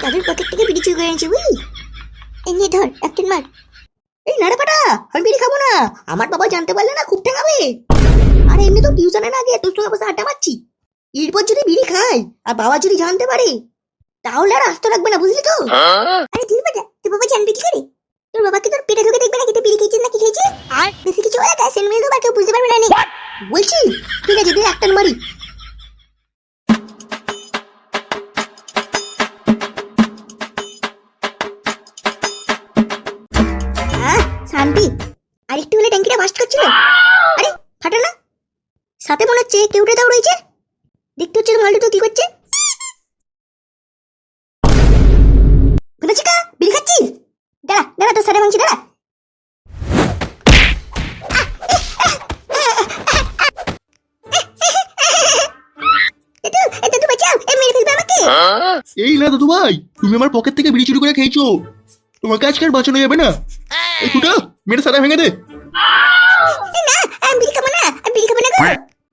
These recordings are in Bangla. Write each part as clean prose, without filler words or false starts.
দাদুর পকেট থেকে বিড়ি চুরি করে এনেছি বুঝলি। এই নিয়ে ধর একটা মার। এই নাড়া পাটা, আমি বিড়ি খাবো না। আমার বাবা জানতে পারলে না খুব ঠেকাবে। আর এমনি তো টিউশনে না গিয়ে তোর সঙ্গে বসে আড্ডা মারছি, এরপর যদি বিড়ি খাই আর বাবা যদি জানতে পারে তাহলে আর আসতে লাগবে না বুঝলি তো। আরে ধীর বেটা, তোর বাবা জানবে কি করে? তোর বাবাকে তোর পেটে ঢুকে দেখবে না তুই বিড়ি খেয়েছিস না কি খেয়েছিস। আর বেশি কিছু হলে তাই সেন মেরে দেবো, কেউ বুঝতে পারবে না। বলছি ঠিক আছে, দে একটা মারি। শান্তি, আর একটু হলে ট্যাঙ্কিটা বাস্ট করছিল। আরে ফাটা না, সাথে মনে হচ্ছে কেউটা দাও রয়েছে। দেখতে হচ্ছে মালটা তো কি করছে। চিকা বিড়ি খাচ্ছিস? দাঁড়া দাঁড়া, তোর সাথে ভাঙছি, দাঁড়া। এই না দাদু ভাই, তুমি আমার পকেট থেকে বিড়ি চুরি করে খেয়েছো, তোমাকে আজকে আর বাঁচানো যাবে না। এই ফুটা মেরে সাদা ভেঙে দে।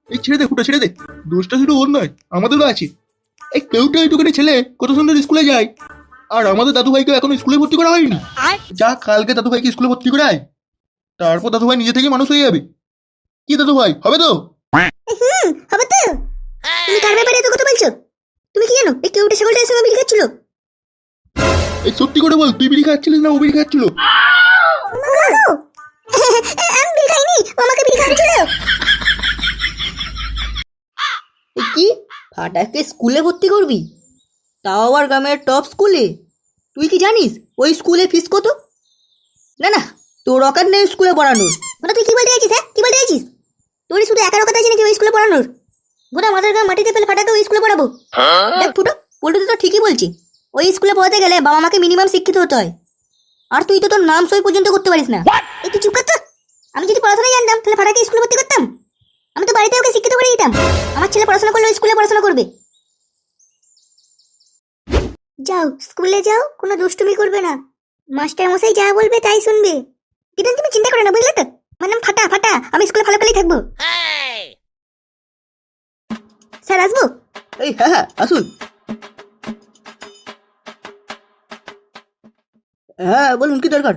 এই ছেড়ে দে ফুটা, ছেড়ে দে। দোষটা শুধু ওর নয়, আমাদেরও আছে। এই কেউটা এইটুকুনি ছেলে কত সুন্দর স্কুলে যায়, আর আমাদের দাদু ভাইকে এখনো স্কুলে ভর্তি করা হয়নি। যা কালকে দাদু ভাইকে স্কুলে ভর্তি করায়, তারপর দাদু ভাই নিজে থেকে মানুষ হয়ে যাবে। কি দাদু ভাই, হবে তো? হবে তো। তুমি কার ব্যাপারে এত কথা বলছো? তুমি কি জানো এই কেউটা ছাগলটার সঙ্গে বিড়ি খাচ্ছিল? এই সত্যি করে বল, তুই বিড়ি খাচ্ছিলিস না ও বিড়ি খাচ্ছিল? আমি বিড়ি খাইনি, ও আমাকে বিড়ি খাচ্ছিল। কি ফাটাকে স্কুলে ভর্তি করবি, তাও আবার গ্রামের টপ স্কুলে? তুই কি জানিস ওই স্কুলে ফিস কত? না না, তোর অকাত নেই স্কুলে পড়ানোর। মানে তুই কি বলতে চাইছিস? হ্যাঁ কি বলতে চাইছিস? তোর শুধু একার কথা আছে নাকি ওই স্কুলে পড়ানোর? গোটা আমাদের গ্রাম মাটিতে ফেলে ফাটাকে ওই স্কুলে পড়াবো? দেখ ফুটো, পল্টু তো ঠিকই বলছি। ওই স্কুলে পড়াতে গেলে বাবা মাকে মিনিমাম শিক্ষিত হতে হয়, আর তুই তো তোর নাম সই পর্যন্ত করতে পারিস না। এই তুই চুপ কর তো। আমি যদি পড়াশোনা জানতাম তাহলে ফাটাকে স্কুলে ভর্তি করতাম। আমি তো বাড়িতে ওকে শিক্ষিত করে দিতাম। আমার ছেলে পড়াশোনা করলে স্কুলে পড়াশোনা করবে। যাও স্কুলে যাও, কোনো দুষ্টুমি করবে না। মাস্টার মশাই যা বলবে তাই শুনবে। কিন্তু তুমি চিন্তা করো না, বুঝলে তো? আমার নাম ফাটা, ফাটা। আমি স্কুলে ভালো করেই থাকবো। স্যার আসবো? এই হ্যাঁ হ্যাঁ আসুন। হ্যাঁ বলুন, কি দরকার?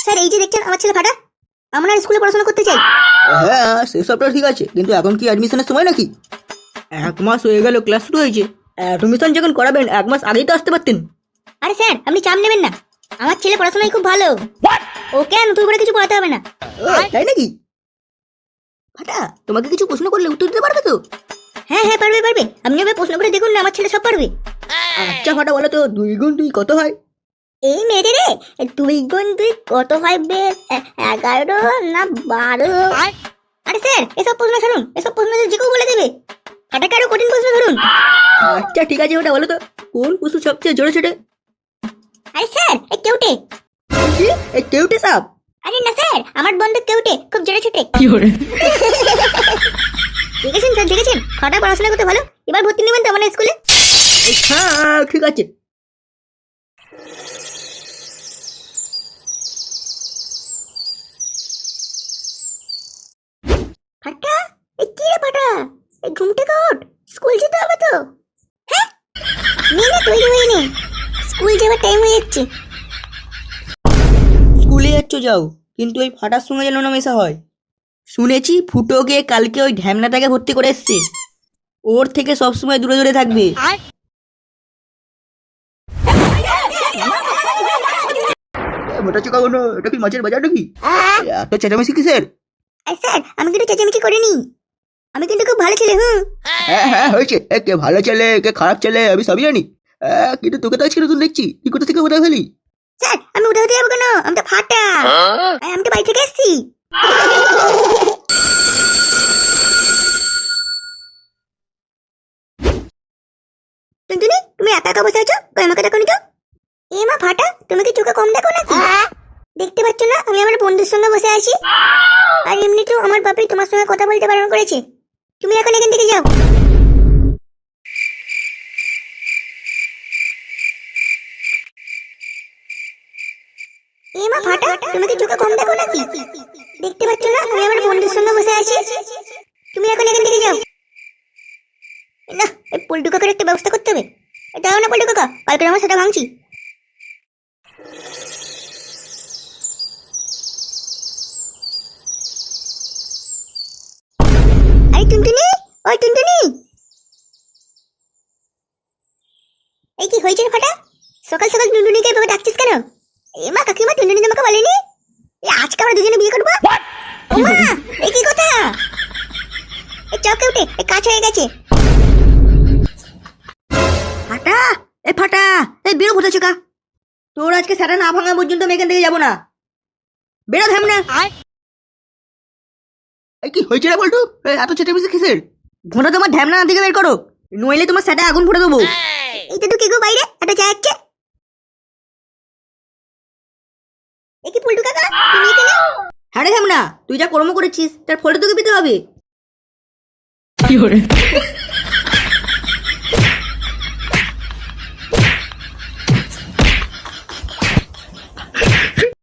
স্যার এই যে দেখছেন আমার ছেলে ফাটা, আমরা স্কুলে পড়াশোনা করতে চাই। হ্যাঁ সেসবটা ঠিক আছে, কিন্তু এখন কি অ্যাডমিশনের সময় নাকি? 1 মাস হয়ে গেল ক্লাস শুরু হয়েছে, অ্যাডমিশন যখন করাবেন 1 মাস আগেই তো আসতে পারতেন। আরে স্যার আপনি চাপ নেবেন না, আমার ছেলে পড়াশোনায় খুব ভালো। ওকে আর নতুন করে কিছু পড়াতে হবে না। তাই নাকি? ফাটা তোমাকে কিছু প্রশ্ন করলে উত্তর দিতে পারবে তো? হ্যাঁ হ্যাঁ পারবে পারবে, আপনি এবার প্রশ্ন করে দেখুন না, আমার ছেলে সব পারবে। আচ্ছা ফাটা বলো তো, 2 গুণ 2 কত হয়? এই মেয়েরে রে, 2 গুণ 2 কত হয় বেশ? 11 না 12? আরে স্যার এসব প্রশ্ন শুনুন, এসব প্রশ্ন যে কেউ বলে দেবে। ফাটাকে আরো কঠিন প্রশ্ন ধরুন। আচ্ছা ঠিক আছে, ওটা বলো তো, কোন পশু সবচেয়ে জোরে ছোটে? আরে স্যার এই কেউটে। কি? এই কেউটে সাপ? আরে না স্যার, আমার বন্ধু কেউটে খুব জোরে ছোটে। দেখেছেন স্যার, দেখেছেন ফাটা পড়াশোনা করতে ভালো। এবার ভর্তি নেবেন তো আমার স্কুলে? হ্যাঁ ঠিক আছে। ফাটা, এই কি রে ফাটা? এই ঘুম থেকে ওঠ, স্কুল যেতে হবে তো। হ্যাঁ নে নে, তৈরি হয়ে নে, স্কুল যাওয়ার টাইম হয়ে যাচ্ছে। স্কুলে যাচ্ছ যাও, কিন্তু ওই ফাটার সঙ্গে যেন না মেশা হয়। শুনেছি ফুটো গিয়ে কালকে ওই ঢ্যামনাটাকে ভর্তি করে এসছে, ওর থেকে সবসময় দূরে দূরে থাকবে। মোটা চোখা কোনো, এটা কি মাছের বাজার নাকি? এত চেঁচামেচি কিসের? স্যার আমি কিন্তু চেঁচামেচি করিনি, আমি কিন্তু খুব ভালো ছেলে। হ্যাঁ হ্যাঁ হয়েছে, কে ভালো ছেলে কে খারাপ ছেলে আমি সবই জানি, কিন্তু তোকে তো আজকে নতুন দেখছি, তুই কোথা থেকে কোথায় ফেলি? স্যার আমি উঠে হতে যাবো কেন? আমি তো ফাটা, আমি তো বাড়ি থেকে এসছি। টুনটুনি তুমি একা একা বসে আছো, কই আমাকে দেখো নি তো। এ মা ফাটা, তুমি কি চোখে কম দেখো নাকি? দেখতে পাচ্ছ না আমি আমার বন্ধুর সঙ্গে বসে আছি? আর এমনিতেও আমার বাপি তোমার সঙ্গে কথা বলতে বারণ করেছে। তুমি এখন এখান থেকে যাও। এ মা ফাটা, তুমি কি চোখে কম দেখো নাকি? দেখতে পাচ্ছ না আমি আমার বন্ধুর সঙ্গে বসে আছি? তুমি এখন এখান থেকে যাও। না এই পল্টু কাকার একটা ব্যবস্থা করতে হবে। দাও না পল্টু কাকা, কালকে আমার সেটা ভাঙছি। আরে টুনটুনি, ওই টুনটুনি, এই কি হয়েছে রে ফাটা? সকাল সকাল টুনটুনিকে এভাবে ডাকছিস কেন? এ মা কাকিমা, টুনটুনি আমাকে বলেনি আজকে আমরা দুজনে বিয়ে করবো? ও মা, এই কি কথা? এই চকে উঠে, এই কাজ হয়ে গেছে। ফাটা, এই ফাটা, এই বেরো ভূত চোকা। তোর আজকে সেটা না ভাঙা পর্যন্ত আমি এখান থেকে যাবো না। বেরো থাম না। এই কি হয়েছে রে বল্টু? এত চেটেমেচে কিসের? ঘোড়া তোমার ঢ্যামনা থেকে বের করো, নইলে তোমার সেটা আগুন ফুটে দেবো। এইটা তো কে গো বাইরে একটা চা যাচ্ছে? এ কি পল্টু কাকা, তুমি এখানে? হ্যাঁ রে ঢ্যামনা, তুই যা কর্ম করেছিস তার ফলটা তোকে পেতে হবে।